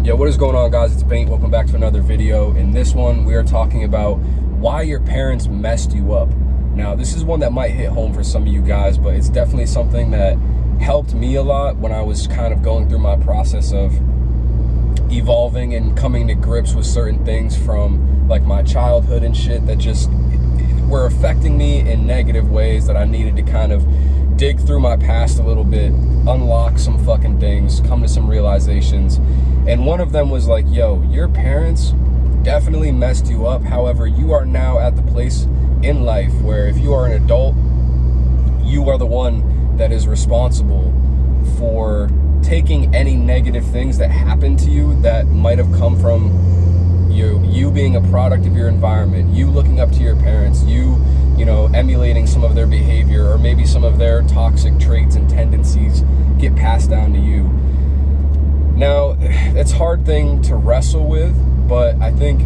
Yo, what is going on, guys? It's Bengt. Welcome back to another video. In this one, we are talking about why your parents messed you up. Now, this is one that might hit home for some of you guys, but it's definitely something that helped me a lot when I was kind of going through my process of evolving and coming to grips with certain things from like my childhood and shit that just were affecting me in negative ways that I needed to kind of dig through my past a little bit, unlock some fucking things, come to some realizations. And one of them was like, yo, your parents definitely messed you up. However, you are now at the place in life where if you are an adult, you are the one that is responsible for taking any negative things that happen to you that might have come from you being a product of your environment, you looking up to your parents, you know, emulating some of their behavior, or maybe some of their toxic traits and tendencies get passed down to you. Now, it's a hard thing to wrestle with, but I think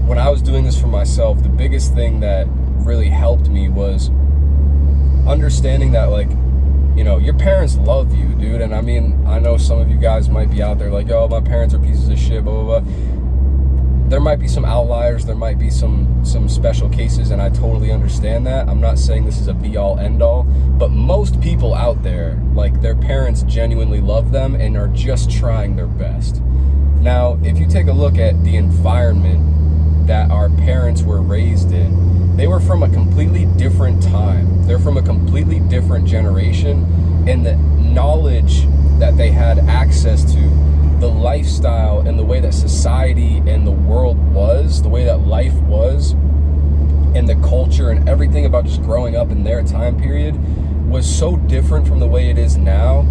when I was doing this for myself, the biggest thing that really helped me was understanding that, like, you know, your parents love you, dude. And I mean, I know some of you guys might be out there like, oh, my parents are pieces of shit, blah, blah, blah. There might be some outliers, there might be some special cases, and I totally understand that. I'm not saying this is a be-all, end-all, but most people out there, like, their parents genuinely love them and are just trying their best. Now, if you take a look at the environment that our parents were raised in, they were from a completely different time. They're from a completely different generation, and the knowledge that they had access to, the lifestyle and the way that society and the world was, the way that life was, and the culture and everything about just growing up in their time period was so different from the way it is now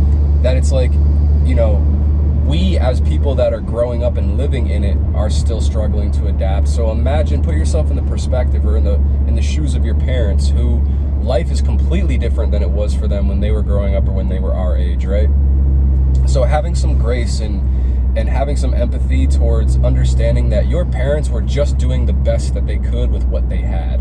that it's like, you know, we as people that are growing up and living in it are still struggling to adapt. So imagine, put yourself in the perspective or in the shoes of your parents, who life is completely different than it was for them when they were growing up or when they were our age, right? So having some grace and having some empathy towards understanding that your parents were just doing the best that they could with what they had.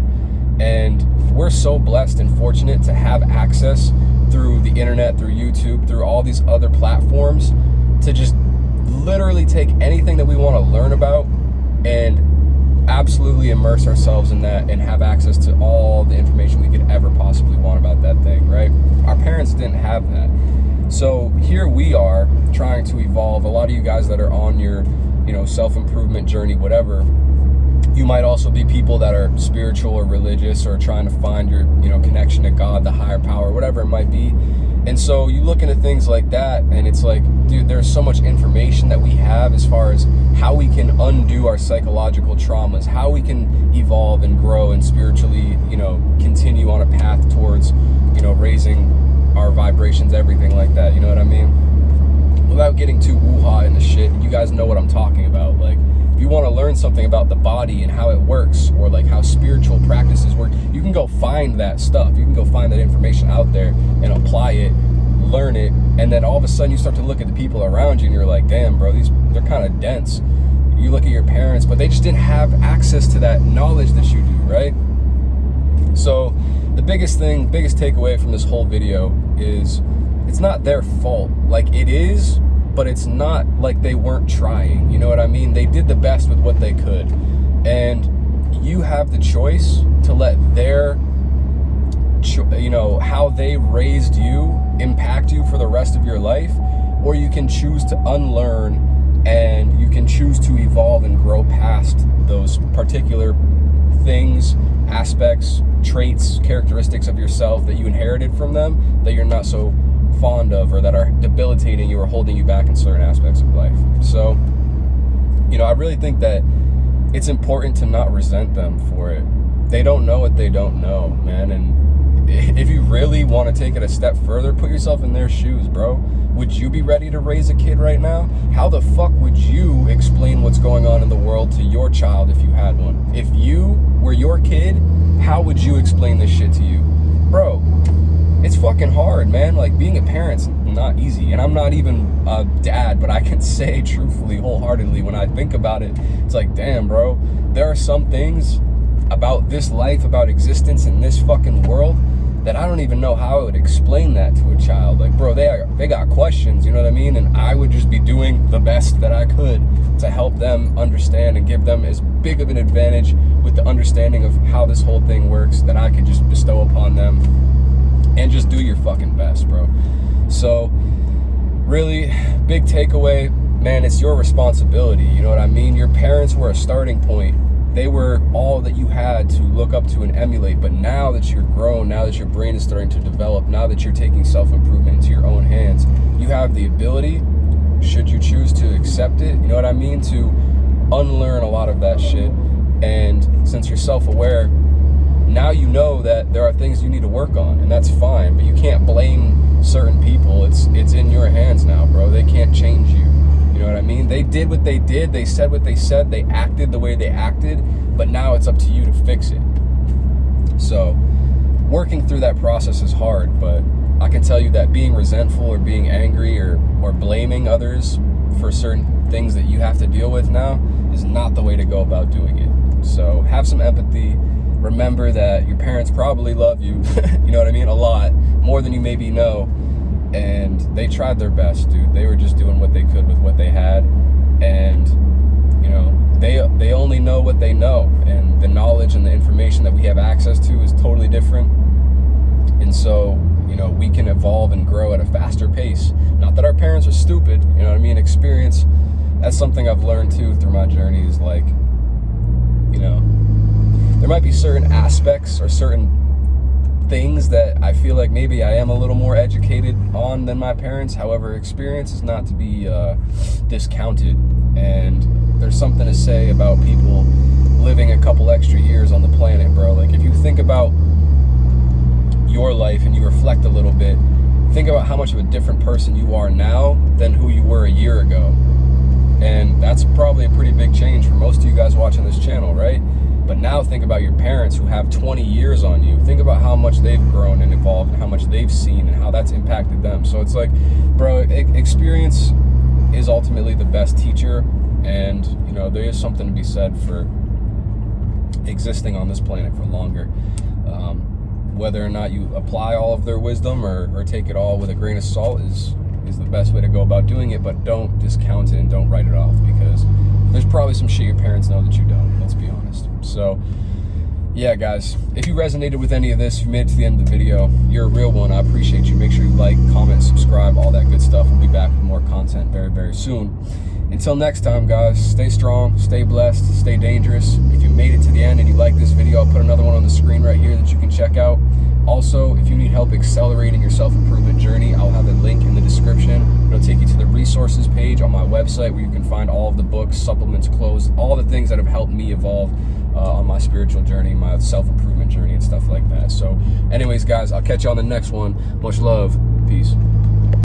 And we're so blessed and fortunate to have access through the internet, through YouTube, through all these other platforms, to just literally take anything that we want to learn about and absolutely immerse ourselves in that and have access to all the information we could ever possibly want about that thing, right? Our parents didn't have that. So here we are trying to evolve. A lot of you guys that are on your, you know, self-improvement journey, whatever, you might also be people that are spiritual or religious or trying to find your, you know, connection to God, the higher power, whatever it might be. And so you look into things like that and it's like, dude, there's so much information that we have as far as how we can undo our psychological traumas, how we can evolve and grow and spiritually, you know, continue on a path towards, you know, raising our vibrations, everything like that, you know what I mean? Without getting too woo-ha into shit, you guys know what I'm talking about. Like, if you want to learn something about the body and how it works, or like how spiritual practices work, you can go find that stuff. You can go find that information out there and apply it, learn it, and then all of a sudden you start to look at the people around you and you're like, damn, bro, they're kind of dense. You look at your parents, but they just didn't have access to that knowledge that you do, right? So the biggest takeaway from this whole video is it's not their fault. Like, it is, but it's not like they weren't trying. You know what I mean? They did the best with what they could. And you have the choice to let their, you know, how they raised you impact you for the rest of your life, or you can choose to unlearn and you can choose to evolve and grow past those particular things, aspects, traits, characteristics of yourself that you inherited from them that you're not so fond of, or that are debilitating you or holding you back in certain aspects of life. So, you know, I really think that it's important to not resent them for it. They don't know what they don't know, man. And if you really want to take it a step further, put yourself in their shoes, bro. Would you be ready to raise a kid right now? How the fuck would you explain what's going on in the world to your child if you had one? If you were your kid, how would you explain this shit to you? Bro, it's fucking hard, man. Like, being a parent's not easy. And I'm not even a dad, but I can say truthfully, wholeheartedly, when I think about it, it's like, damn, bro, there are some things about this life, about existence in this fucking world, that I don't even know how I would explain that to a child. Like, bro, they got questions, you know what I mean? And I would just be doing the best that I could understand and give them as big of an advantage with the understanding of how this whole thing works that I could just bestow upon them. And just do your fucking best, bro. So really, big takeaway, man, it's your responsibility. You know what I mean? Your parents were a starting point. They were all that you had to look up to and emulate. But now that you're grown, now that your brain is starting to develop, now that you're taking self-improvement into your own hands, you have the ability, should you choose to accept it, you know what I mean, to unlearn a lot of that shit. And since you're self-aware, now you know that there are things you need to work on, and that's fine, but you can't blame certain people. It's in your hands now, bro. They can't change you. You know what I mean? They did what they did, they said what they said, they acted the way they acted, but now it's up to you to fix it. So working through that process is hard, but I can tell you that being resentful or being angry or blaming others for certain things that you have to deal with now is not the way to go about doing it. So have some empathy. Remember that your parents probably love you, you know what I mean, a lot, more than you maybe know, and they tried their best, dude. They were just doing what they could with what they had, and, you know, they only know what they know, and the knowledge and the information that we have access to is totally different, and so, you know, we can evolve and grow at a faster pace. Not that our parents are stupid, you know what I mean, experience, that's something I've learned too through my journey is like, you know, there might be certain aspects or certain things that I feel like maybe I am a little more educated on than my parents. However, experience is not to be discounted. And there's something to say about people living a couple extra years on the planet, bro. Like, if you think about your life and you reflect a little bit, think about how much of a different person you are now than who you were a year ago. And that's probably a pretty big change for most of you guys watching this channel, right? But now think about your parents who have 20 years on you. Think about how much they've grown and evolved and how much they've seen and how that's impacted them. So it's like, bro, experience is ultimately the best teacher. And, you know, there is something to be said for existing on this planet for longer. Whether or not you apply all of their wisdom or take it all with a grain of salt is the best way to go about doing it. But don't discount it and don't write it off, because there's probably some shit your parents know that you don't, let's be honest. So, yeah, guys, if you resonated with any of this, if you made it to the end of the video, you're a real one. I appreciate you. Make sure you like, comment, subscribe, all that good stuff. We'll be back with more content very, very soon. Until next time, guys, stay strong, stay blessed, stay dangerous. If you made it to the end and you like this video, I'll put another one on the screen right here that you can check out. Also, if you need help accelerating your self-improvement journey, I'll have a link in the description. It'll take you to the resources page on my website where you can find all of the books, supplements, clothes, all the things that have helped me evolve on my spiritual journey, my self-improvement journey and stuff like that. So anyways, guys, I'll catch you on the next one. Much love. Peace.